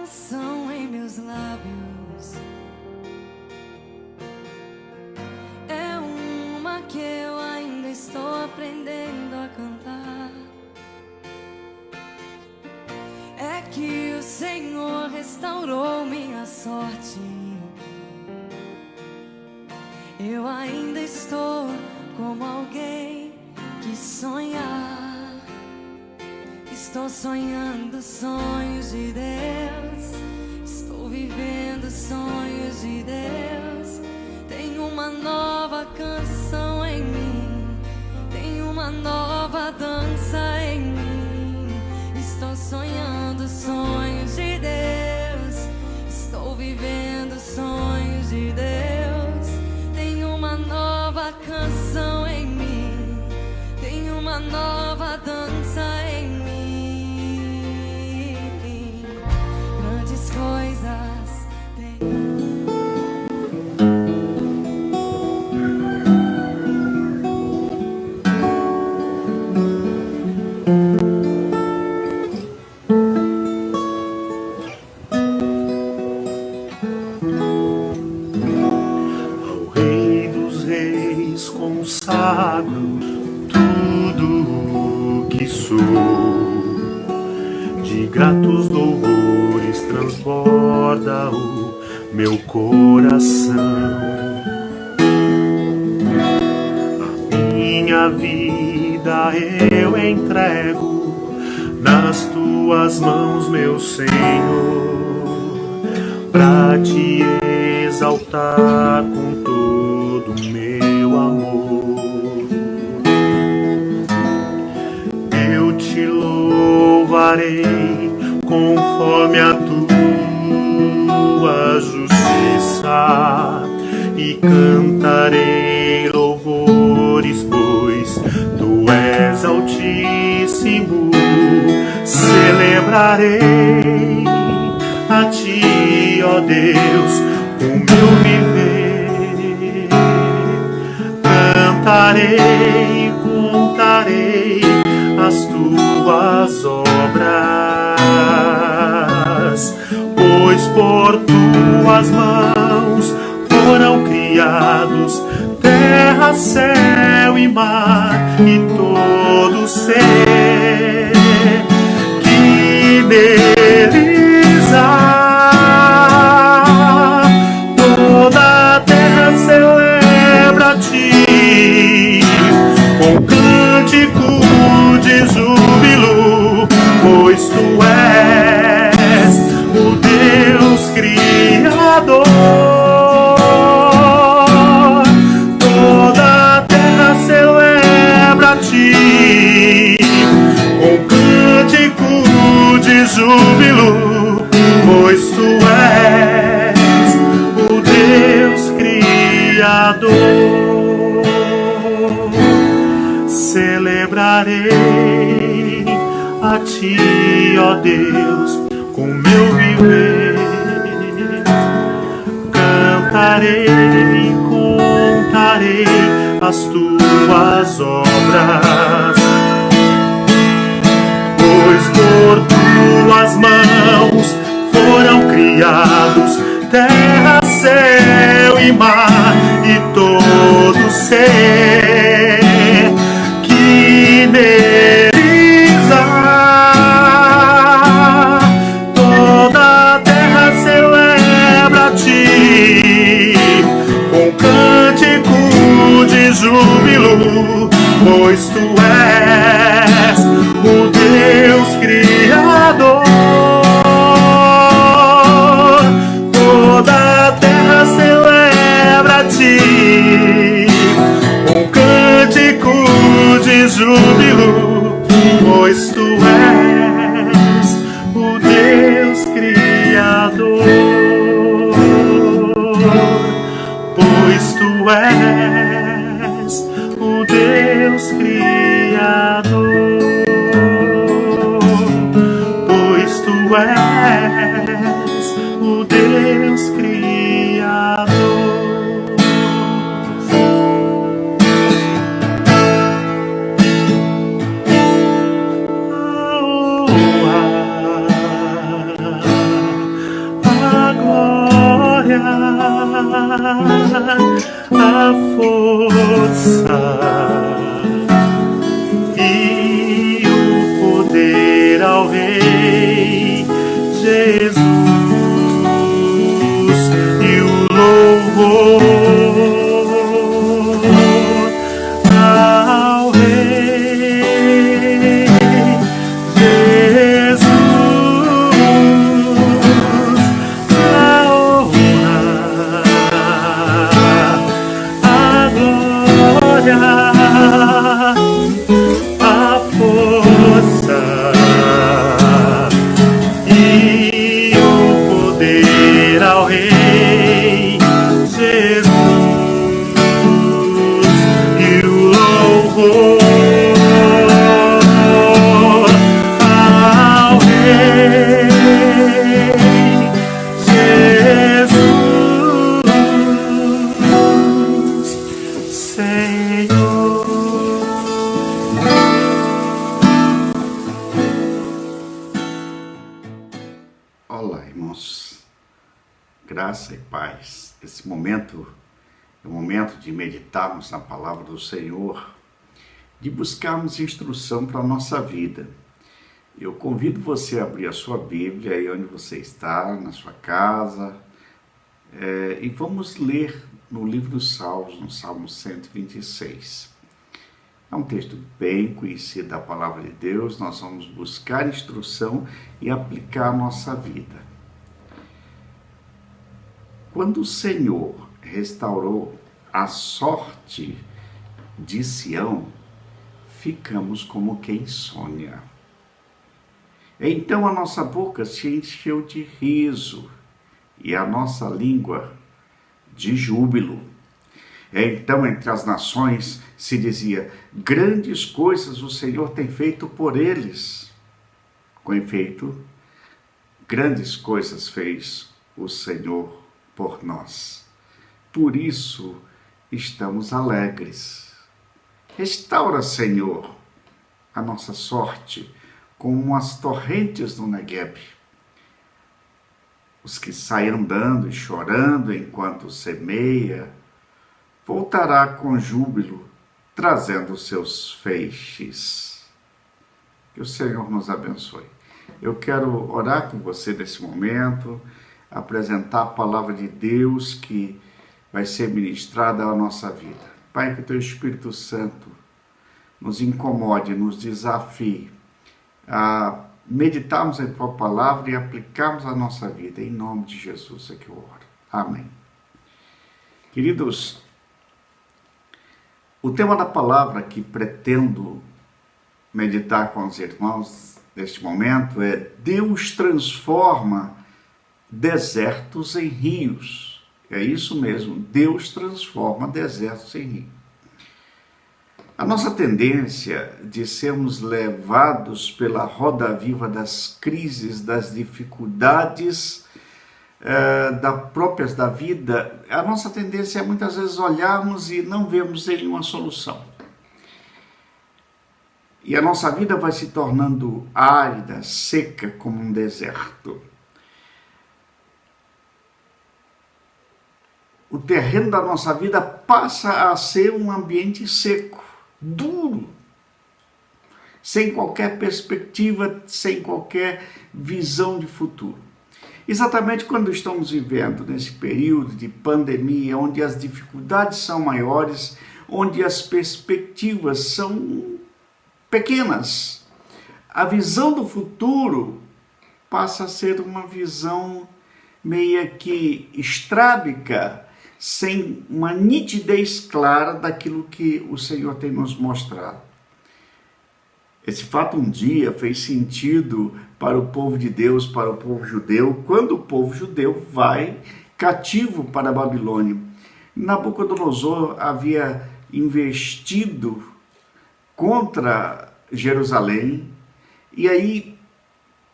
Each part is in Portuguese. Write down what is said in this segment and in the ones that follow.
canção em meus lábios. É uma que eu ainda estou aprendendo a cantar. É que o Senhor restaurou minha sorte. Eu ainda estou como alguém que sonha. Estou sonhando sonhos de Deus. Estou vivendo sonhos de Deus. Tem uma nova canção em mim. Tem uma nova dança em mim. Estou sonhando sonhos de Deus. Estou vivendo sonhos de Deus. Tem uma nova canção em mim. Tem uma nova dança em mim. Grandes coisas tem. Ao Rei dos Reis consagro tudo o que sou. De gratos louvores transborda o meu coração. A minha vida eu entrego nas tuas mãos, meu Senhor, pra te exaltar com todo o meu amor. Eu te louvarei conforme a tua justiça e cantarei louvores, pois tu és altíssimo. Celebrarei a ti, ó Deus, o meu viver. Cantarei e contarei as tuas obras, pois por tuas mãos foram criados terra, céu e mar e todo ser que neles há. Toda a terra celebra a ti com cântico de júbilo, pois tu és o Deus Criador. Toda a terra celebra a ti com cântico de júbilo, pois tu és o Deus Criador. Celebrarei a ti, ó Deus, com meu viver. Cantarei e contarei as tuas obras, pois por tuas mãos foram criados terra, céu e mar e todo ser que neles há. Toda a terra celebra a ti com cântico de júbilo, pois tu és o Deus Criador. Toda a terra celebra a ti com cântico a força e o poder ao Rei Jesus e o louvor ao Rei Jesus, a honra, a glória, a força e o poder ao Rei Jesus e o louvor ao Rei Jesus, Senhor. Olá, irmãos, graça e paz. Esse momento é o momento de meditarmos na palavra do Senhor, de buscarmos instrução para a nossa vida. Eu convido você a abrir a sua Bíblia aí onde você está, na sua casa, e vamos ler no livro dos Salmos, no Salmo 126. É um texto bem conhecido da palavra de Deus. Nós vamos buscar instrução e aplicar a nossa vida. Quando o Senhor restaurou a sorte de Sião, ficamos como quem sonha. Então a nossa boca se encheu de riso e a nossa língua de júbilo. Então entre as nações se dizia: grandes coisas o Senhor tem feito por eles. Com efeito, grandes coisas fez o Senhor por nós. Por isso estamos alegres. Restaura, Senhor, a nossa sorte como as torrentes do Negueb. Os que saem andando e chorando enquanto semeia, voltará com júbilo, trazendo seus feixes. Que o Senhor nos abençoe. Eu quero orar com você nesse momento, apresentar a palavra de Deus que vai ser ministrada à nossa vida. Pai, que o Teu Espírito Santo nos incomode, nos desafie a meditarmos em Tua palavra e aplicarmos a nossa vida. Em nome de Jesus é que eu oro. Amém. Queridos, o tema da palavra que pretendo meditar com os irmãos neste momento é: Deus transforma desertos em rios. É isso mesmo, Deus transforma desertos em rios. A nossa tendência de sermos levados pela roda viva das crises, das dificuldades próprias da vida, a nossa tendência é muitas vezes olharmos e não vermos nenhuma solução. E a nossa vida vai se tornando árida, seca como um deserto. O terreno da nossa vida passa a ser um ambiente seco, duro, sem qualquer perspectiva, sem qualquer visão de futuro. Exatamente quando estamos vivendo nesse período de pandemia, onde as dificuldades são maiores, onde as perspectivas são pequenas, a visão do futuro passa a ser uma visão meia que estrábica, sem uma nitidez clara daquilo que o Senhor tem nos mostrado. Esse fato um dia fez sentido para o povo de Deus, para o povo judeu, quando o povo judeu vai cativo para a Babilônia. Nabucodonosor havia investido contra Jerusalém, e aí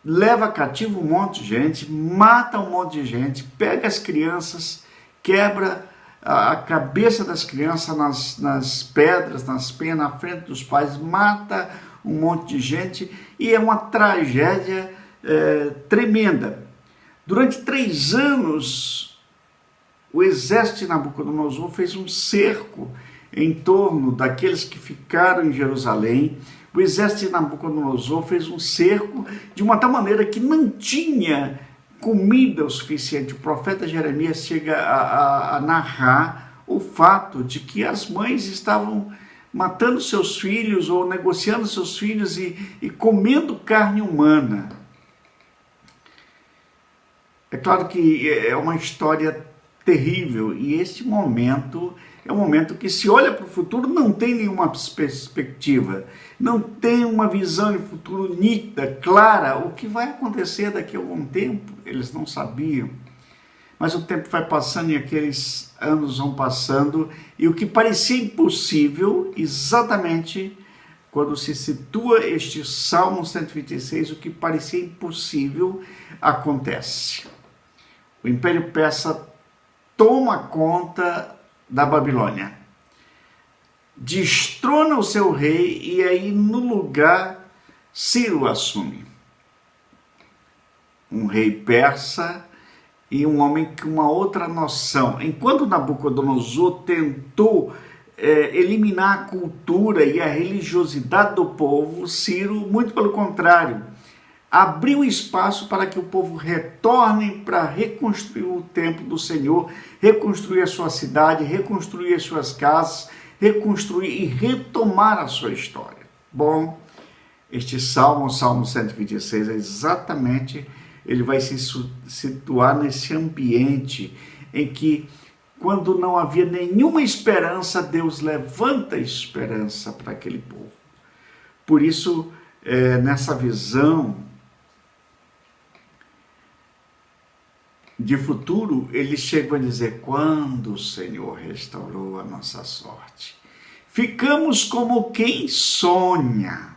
leva cativo um monte de gente, mata um monte de gente, pega as crianças, quebra a cabeça das crianças nas pedras, nas penhas, na frente dos pais, mata um monte de gente, e é uma tragédia tremenda. Durante 3 anos, o exército de Nabucodonosor fez um cerco em torno daqueles que ficaram em Jerusalém. O exército de Nabucodonosor fez um cerco de uma tal maneira que não tinha comida o suficiente. O profeta Jeremias chega a narrar o fato de que as mães estavam matando seus filhos ou negociando seus filhos e comendo carne humana. É claro que é uma história terrível, e este momento é um momento que, se olha para o futuro, não tem nenhuma perspectiva, não tem uma visão de futuro nítida, clara. O que vai acontecer daqui a algum tempo, eles não sabiam. Mas o tempo vai passando e aqueles anos vão passando, e o que parecia impossível, exatamente quando se situa este Salmo 126, o que parecia impossível acontece. O Império Persa toma conta da Babilônia, destrona o seu rei, e aí no lugar Ciro assume. Um rei persa e um homem com uma outra noção. Enquanto Nabucodonosor tentou eliminar a cultura e a religiosidade do povo, Ciro, muito pelo contrário, abriu espaço para que o povo retorne para reconstruir o templo do Senhor, reconstruir a sua cidade, reconstruir as suas casas, reconstruir e retomar a sua história. Bom, este Salmo, o Salmo 126, é exatamente, ele vai se situar nesse ambiente em que, quando não havia nenhuma esperança, Deus levanta esperança para aquele povo. Por isso, nessa visão de futuro, eles chegam a dizer: quando o Senhor restaurou a nossa sorte, ficamos como quem sonha.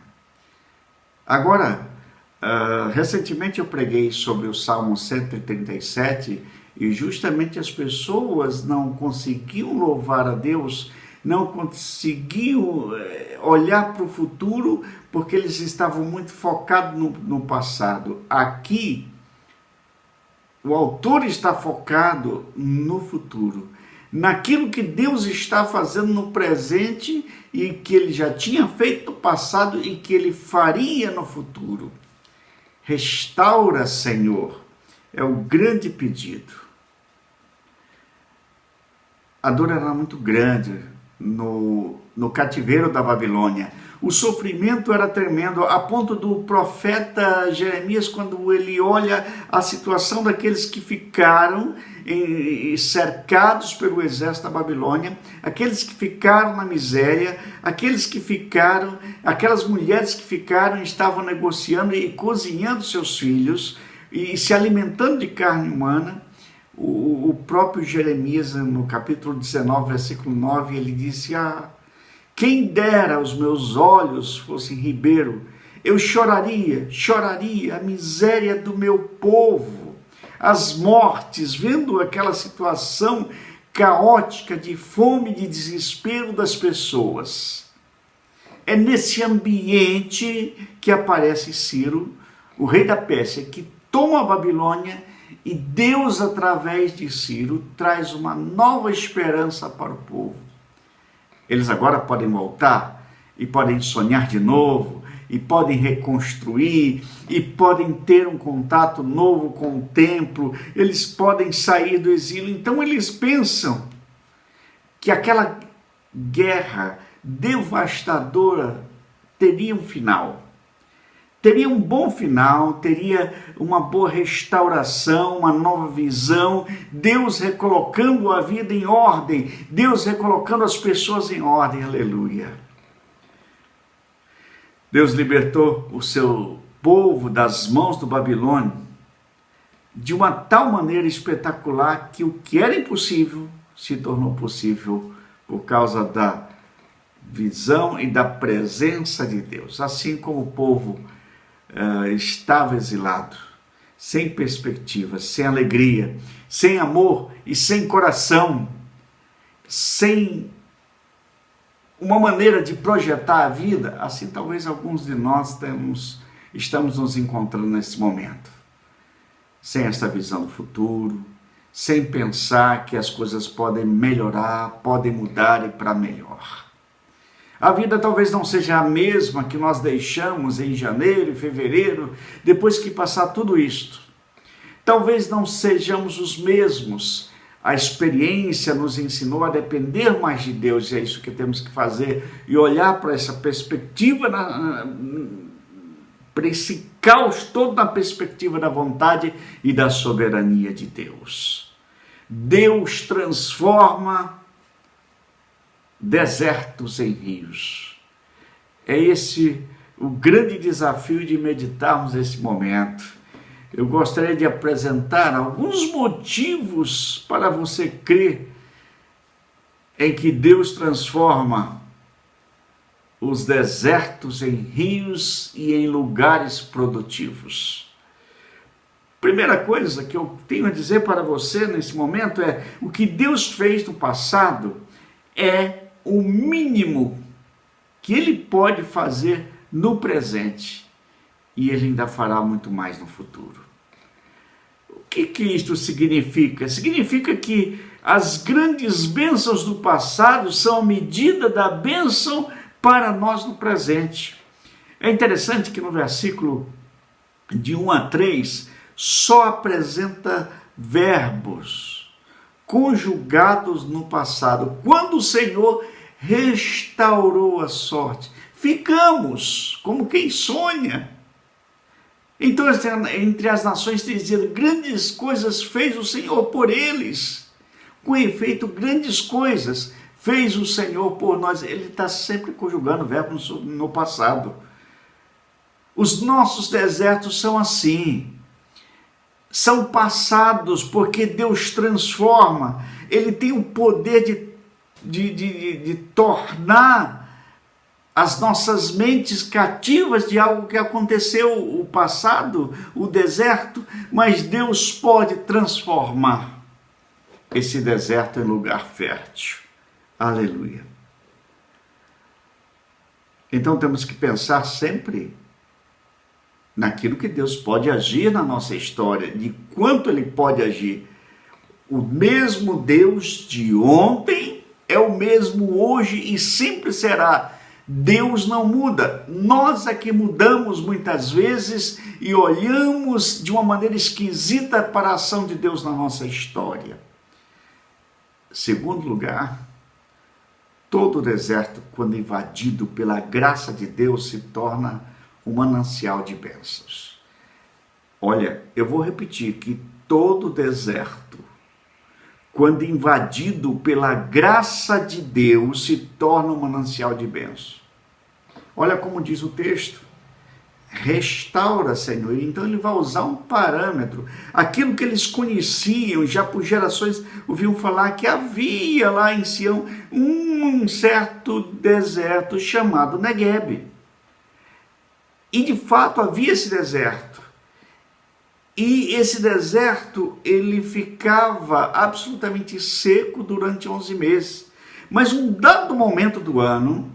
Agora, recentemente eu preguei sobre o Salmo 137, e justamente as pessoas não conseguiam louvar a Deus, não conseguiam olhar para o futuro, porque eles estavam muito focados no passado. Aqui, o autor está focado no futuro, naquilo que Deus está fazendo no presente e que ele já tinha feito no passado e que ele faria no futuro. Restaura, Senhor, é o grande pedido. A dor era muito grande no cativeiro da Babilônia. O sofrimento era tremendo, a ponto do profeta Jeremias, quando ele olha a situação daqueles que ficaram cercados pelo exército da Babilônia, aqueles que ficaram na miséria, aquelas mulheres que ficaram, estavam negociando e cozinhando seus filhos e se alimentando de carne humana. O próprio Jeremias, no capítulo 19, versículo 9, ele disse: quem dera os meus olhos fossem ribeiro, eu choraria a miséria do meu povo, as mortes, vendo aquela situação caótica de fome, de desespero das pessoas. É nesse ambiente que aparece Ciro, o rei da Pérsia, que toma a Babilônia, e Deus, através de Ciro, traz uma nova esperança para o povo. Eles agora podem voltar e podem sonhar de novo, e podem reconstruir, e podem ter um contato novo com o templo, eles podem sair do exílio. Então eles pensam que aquela guerra devastadora teria um final. Teria um bom final, teria uma boa restauração, uma nova visão, Deus recolocando a vida em ordem, Deus recolocando as pessoas em ordem, aleluia. Deus libertou o seu povo das mãos do Babilônio de uma tal maneira espetacular que o que era impossível se tornou possível por causa da visão e da presença de Deus. Assim como o povo estava exilado, sem perspectiva, sem alegria, sem amor e sem coração, sem uma maneira de projetar a vida, assim talvez alguns de nós estamos nos encontrando nesse momento, sem essa visão do futuro, sem pensar que as coisas podem melhorar, podem mudar e para melhor. A vida talvez não seja a mesma que nós deixamos em janeiro e fevereiro, depois que passar tudo isto. Talvez não sejamos os mesmos. A experiência nos ensinou a depender mais de Deus, e é isso que temos que fazer, e olhar para essa perspectiva, para esse caos todo na perspectiva da vontade e da soberania de Deus. Deus transforma desertos em rios. É esse o grande desafio de meditarmos nesse momento. Eu gostaria de apresentar alguns motivos para você crer em que Deus transforma os desertos em rios e em lugares produtivos. Primeira coisa que eu tenho a dizer para você nesse momento é: o que Deus fez no passado é o mínimo que Ele pode fazer no presente, e Ele ainda fará muito mais no futuro. O que isto significa? Significa que as grandes bênçãos do passado são a medida da bênção para nós no presente. É interessante que no versículo de 1 a 3 só apresenta verbos conjugados no passado. Quando o Senhor restaurou a sorte, ficamos como quem sonha. Então, entre as nações tem dizendo: grandes coisas fez o Senhor por eles. Com efeito, grandes coisas fez o Senhor por nós. Ele está sempre conjugando verbos no passado. Os nossos desertos são assim. São passados porque Deus transforma. Ele tem o poder de tornar as nossas mentes cativas de algo que aconteceu o passado, o deserto, mas Deus pode transformar esse deserto em lugar fértil. Aleluia. Então temos que pensar sempre naquilo que Deus pode agir na nossa história, de quanto Ele pode agir. O mesmo Deus de ontem é o mesmo hoje e sempre será. Deus não muda, nós é que mudamos muitas vezes e olhamos de uma maneira esquisita para a ação de Deus na nossa história. Segundo lugar, todo deserto, quando invadido pela graça de Deus, se torna um manancial de bênçãos. Olha, eu vou repetir que todo deserto, quando invadido pela graça de Deus, se torna um manancial de bênçãos. Olha como diz o texto: restaura, Senhor. Então ele vai usar um parâmetro, aquilo que eles conheciam, já por gerações ouviam falar que havia lá em Sião um certo deserto chamado Neguebe. E de fato havia esse deserto. E esse deserto, ele ficava absolutamente seco durante 11 meses. Mas um dado momento do ano,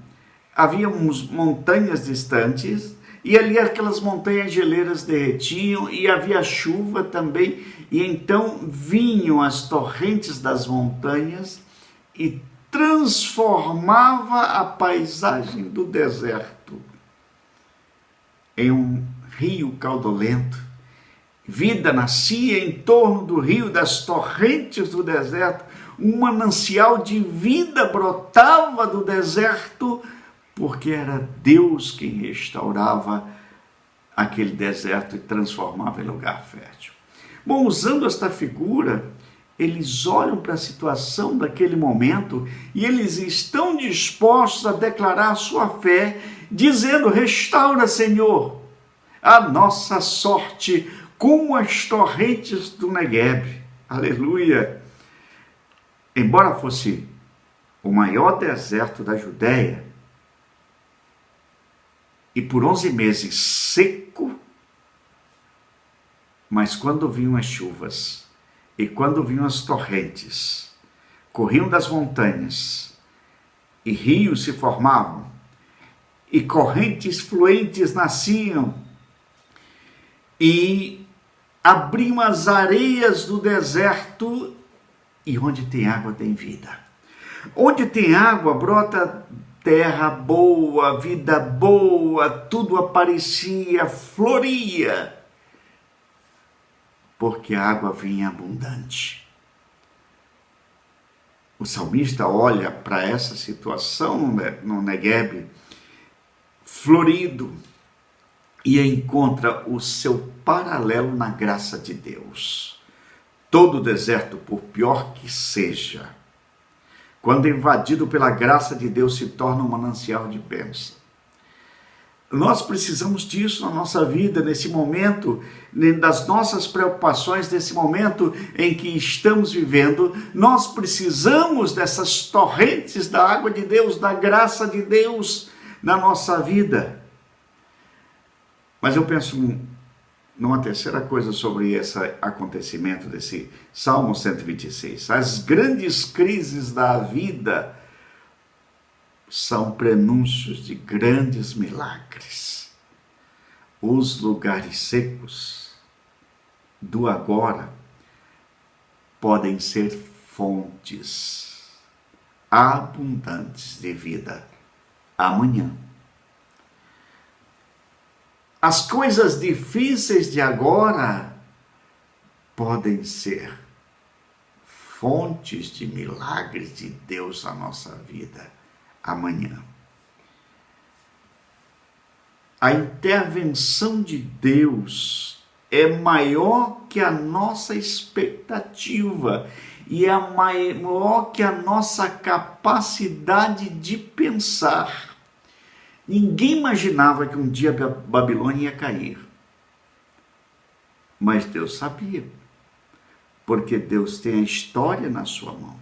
havia montanhas distantes, e ali aquelas montanhas geleiras derretiam, e havia chuva também, e então vinham as torrentes das montanhas e transformava a paisagem do deserto em um rio caudolento. Vida nascia em torno do rio, das torrentes do deserto, um manancial de vida brotava do deserto, porque era Deus quem restaurava aquele deserto e transformava em lugar fértil. Bom, usando esta figura, eles olham para a situação daquele momento e eles estão dispostos a declarar a sua fé, dizendo: restaura, Senhor, a nossa sorte como as torrentes do Neguebe. Aleluia! Embora fosse o maior deserto da Judéia, e por 11 meses seco, mas quando vinham as chuvas, e quando vinham as torrentes, corriam das montanhas, e rios se formavam, e correntes fluentes nasciam, e abriam as areias do deserto, e onde tem água tem vida. Onde tem água brota terra boa, vida boa, tudo aparecia, floria, porque a água vinha abundante. O salmista olha para essa situação no Negueb, florido, e encontra o seu paralelo na graça de Deus. Todo deserto, por pior que seja, quando invadido pela graça de Deus, se torna um manancial de bênção. Nós precisamos disso na nossa vida, nesse momento, das nossas preocupações, nesse momento em que estamos vivendo. Nós precisamos dessas torrentes da água de Deus, da graça de Deus na nossa vida. Mas eu penso numa terceira coisa sobre esse acontecimento desse Salmo 126. As grandes crises da vida são prenúncios de grandes milagres. Os lugares secos do agora podem ser fontes abundantes de vida amanhã. As coisas difíceis de agora podem ser fontes de milagres de Deus na nossa vida amanhã. A intervenção de Deus é maior que a nossa expectativa e é maior que a nossa capacidade de pensar. Ninguém imaginava que um dia a Babilônia ia cair. Mas Deus sabia, porque Deus tem a história na sua mão.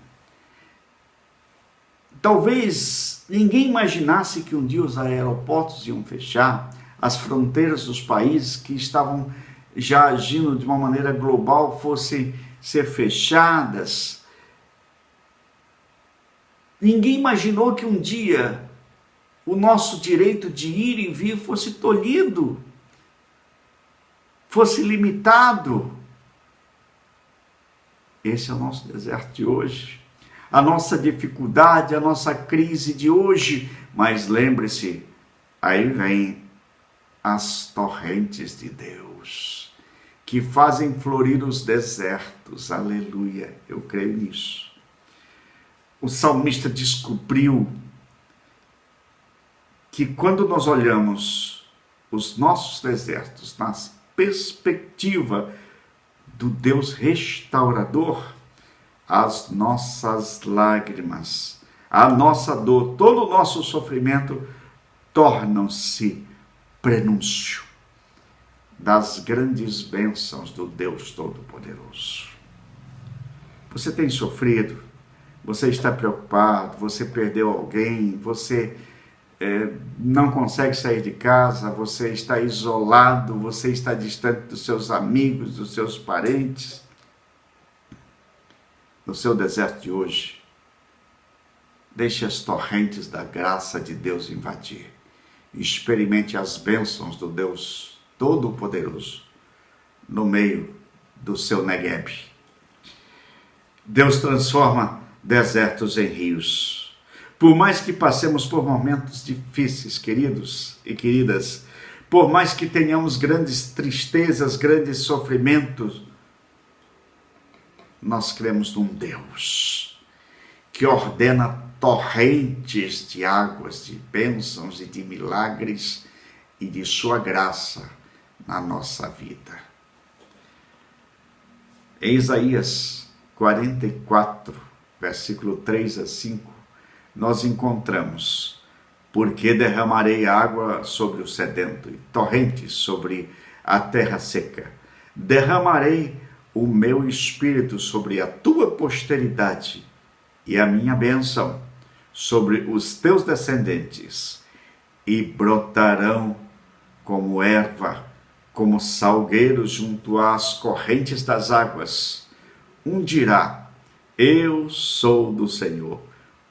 Talvez ninguém imaginasse que um dia os aeroportos iam fechar, as fronteiras dos países que estavam já agindo de uma maneira global fossem ser fechadas. Ninguém imaginou que um dia o nosso direito de ir e vir fosse tolhido, fosse limitado. Esse é o nosso deserto de hoje, a nossa dificuldade, a nossa crise de hoje. Mas lembre-se, aí vem as torrentes de Deus, que fazem florir os desertos. Aleluia, eu creio nisso. O salmista descobriu que quando nós olhamos os nossos desertos na perspectiva do Deus restaurador, as nossas lágrimas, a nossa dor, todo o nosso sofrimento tornam-se prenúncio das grandes bênçãos do Deus Todo-Poderoso. Você tem sofrido, você está preocupado, você perdeu alguém, você não consegue sair de casa, você está isolado, você está distante dos seus amigos, dos seus parentes. No seu deserto de hoje, deixe as torrentes da graça de Deus invadir. Experimente as bênçãos do Deus Todo-Poderoso no meio do seu Negueb. Deus transforma desertos em rios. Por mais que passemos por momentos difíceis, queridos e queridas, por mais que tenhamos grandes tristezas, grandes sofrimentos, nós cremos num Deus que ordena torrentes de águas, de bênçãos e de milagres e de sua graça na nossa vida. Em Isaías 44, versículo 3 a 5, nós encontramos: porque derramarei água sobre o sedento e torrentes sobre a terra seca. Derramarei o meu espírito sobre a tua posteridade e a minha bênção sobre os teus descendentes, e brotarão como erva, como salgueiros junto às correntes das águas. Um dirá: eu sou do Senhor.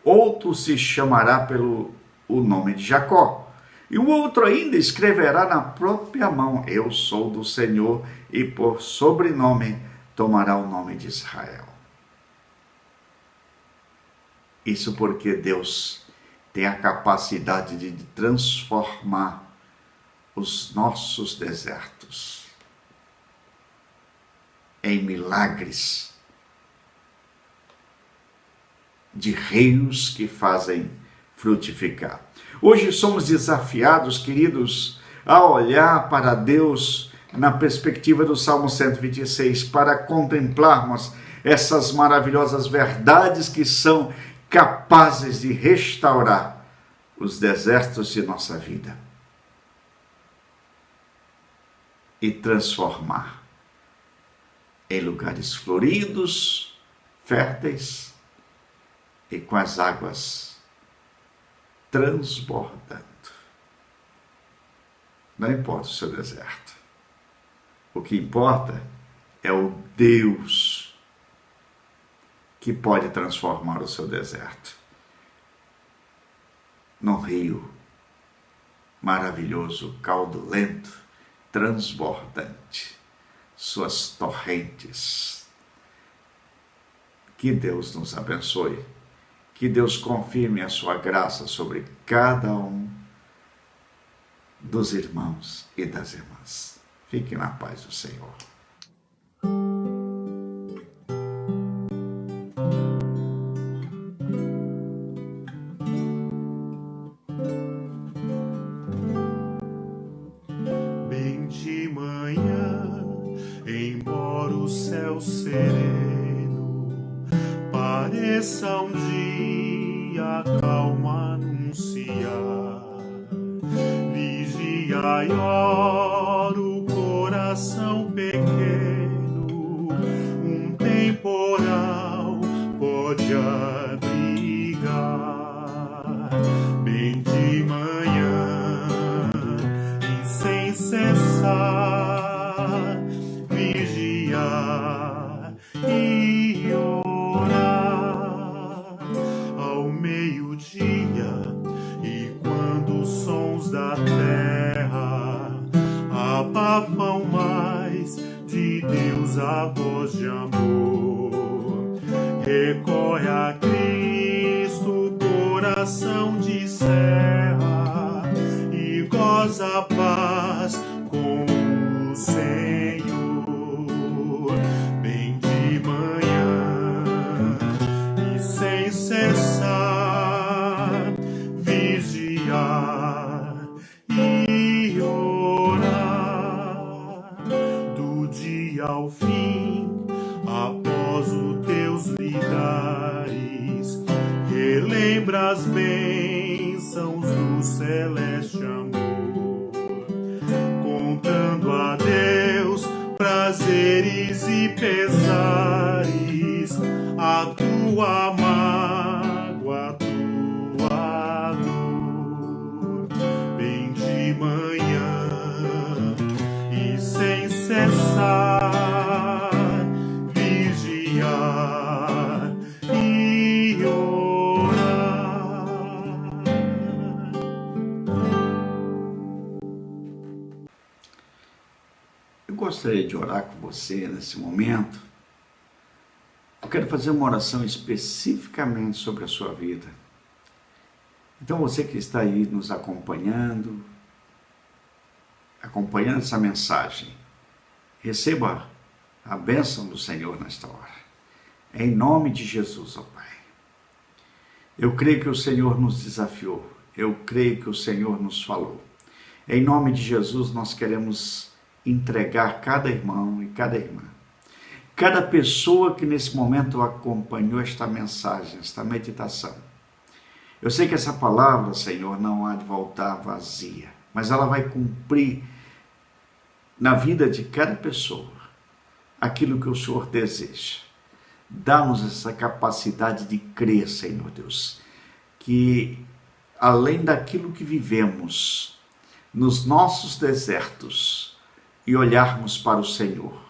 Outro se chamará pelo o nome de Jacó, E o outro ainda escreverá na própria mão: eu sou do Senhor, e por sobrenome tomará o nome de Israel. Isso porque Deus tem a capacidade de transformar os nossos desertos em milagres de rios que fazem frutificar. Hoje somos desafiados, queridos, a olhar para Deus na perspectiva do Salmo 126, para contemplarmos essas maravilhosas verdades que são capazes de restaurar os desertos de nossa vida e transformar em lugares floridos, férteis e com as águas transbordando. Não importa o seu deserto. O que importa é o Deus que pode transformar o seu deserto num rio maravilhoso, caudulento, transbordante, suas torrentes. Que Deus nos abençoe, que Deus confirme a sua graça sobre cada um dos irmãos e das irmãs. Fique na paz do Senhor. Bem de manhã, embora o céu sereno pareça um dia calmo anunciar, vigia e ora o coração pequeno, um temporal pode abrigar. Bem de manhã e sem cessar, vigiar e orar ao meio-dia, e quando os sons da terra abafam mais de Deus a voz de amor, recorre a Cristo, o coração de serra, e goza a paz com o Senhor. Bem de manhã e sem cessar, vigiar e orar, do dia ao fim, após os teus lidares, relembra as bênçãos do celeste amor, contando a Deus prazeres e pesares, a tua mágoa, a tua dor. Bem de manhã e sem cessar, vigiar e orar. Eu gostaria de orar com você nesse momento. Eu quero fazer uma oração especificamente sobre a sua vida. Então você que está aí nos acompanhando essa mensagem, receba a bênção do Senhor nesta hora. Em nome de Jesus, ó Pai. Eu creio que o Senhor nos desafiou. Eu creio que o Senhor nos falou. Em nome de Jesus, nós queremos entregar cada irmão e cada irmã, cada pessoa que nesse momento acompanhou esta mensagem, esta meditação. Eu sei que essa palavra, Senhor, não há de voltar vazia, mas ela vai cumprir na vida de cada pessoa aquilo que o Senhor deseja. Dá-nos essa capacidade de crer, Senhor Deus, que além daquilo que vivemos nos nossos desertos e olharmos para o Senhor,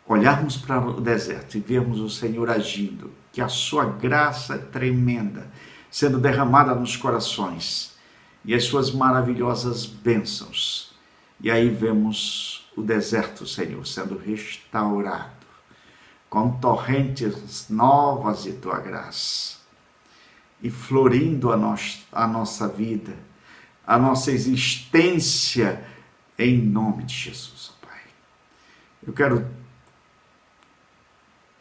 olharmos para o deserto e vermos o Senhor agindo, que a sua graça é tremenda, sendo derramada nos corações, e as suas maravilhosas bênçãos. E aí vemos o deserto, Senhor, sendo restaurado, com torrentes novas de Tua graça, e florindo a nossa vida, a nossa existência, em nome de Jesus, ó Pai. Eu quero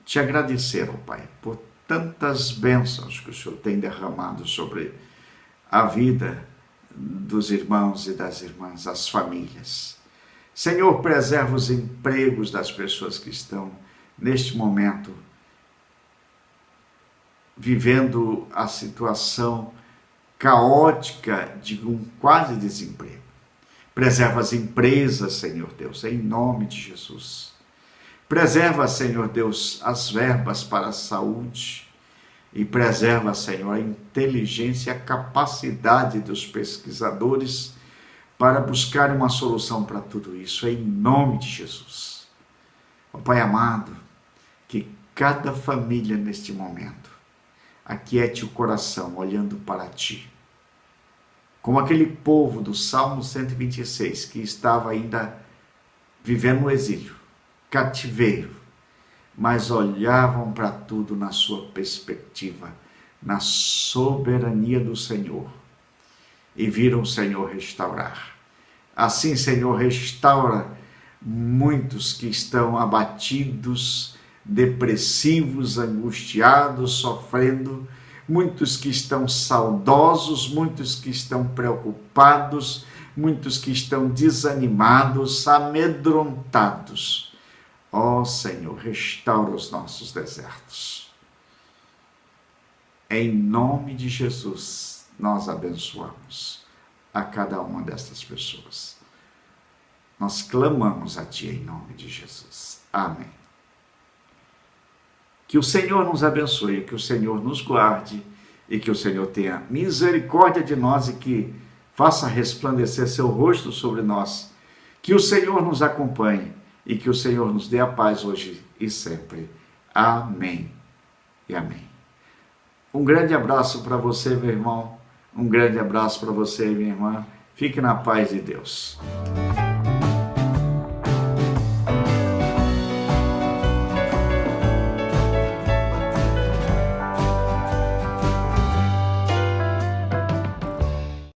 te agradecer, ó Pai, por tantas bênçãos que o Senhor tem derramado sobre a vida dos irmãos e das irmãs, as famílias. Senhor, preserva os empregos das pessoas que estão neste momento vivendo a situação caótica de um quase desemprego. Preserva as empresas, Senhor Deus, em nome de Jesus. Preserva, Senhor Deus, as verbas para a saúde e preserva, Senhor, a inteligência e a capacidade dos pesquisadores para buscar uma solução para tudo isso, em nome de Jesus. Ó Pai amado, que cada família neste momento aquiete o coração olhando para Ti, como aquele povo do Salmo 126 que estava ainda vivendo no exílio, cativeiro, mas olhavam para tudo na sua perspectiva, na soberania do Senhor, e viram o Senhor restaurar. Assim, Senhor, restaura muitos que estão abatidos, depressivos, angustiados, sofrendo, muitos que estão saudosos, muitos que estão preocupados, muitos que estão desanimados, amedrontados. Ó Senhor, restaura os nossos desertos. Em nome de Jesus, nós abençoamos a cada uma destas pessoas. Nós clamamos a Ti em nome de Jesus. Amém. Que o Senhor nos abençoe, que o Senhor nos guarde e que o Senhor tenha misericórdia de nós e que faça resplandecer seu rosto sobre nós. Que o Senhor nos acompanhe e que o Senhor nos dê a paz hoje e sempre. Amém e amém. Um grande abraço para você, meu irmão. Um grande abraço para você, minha irmã. Fique na paz de Deus.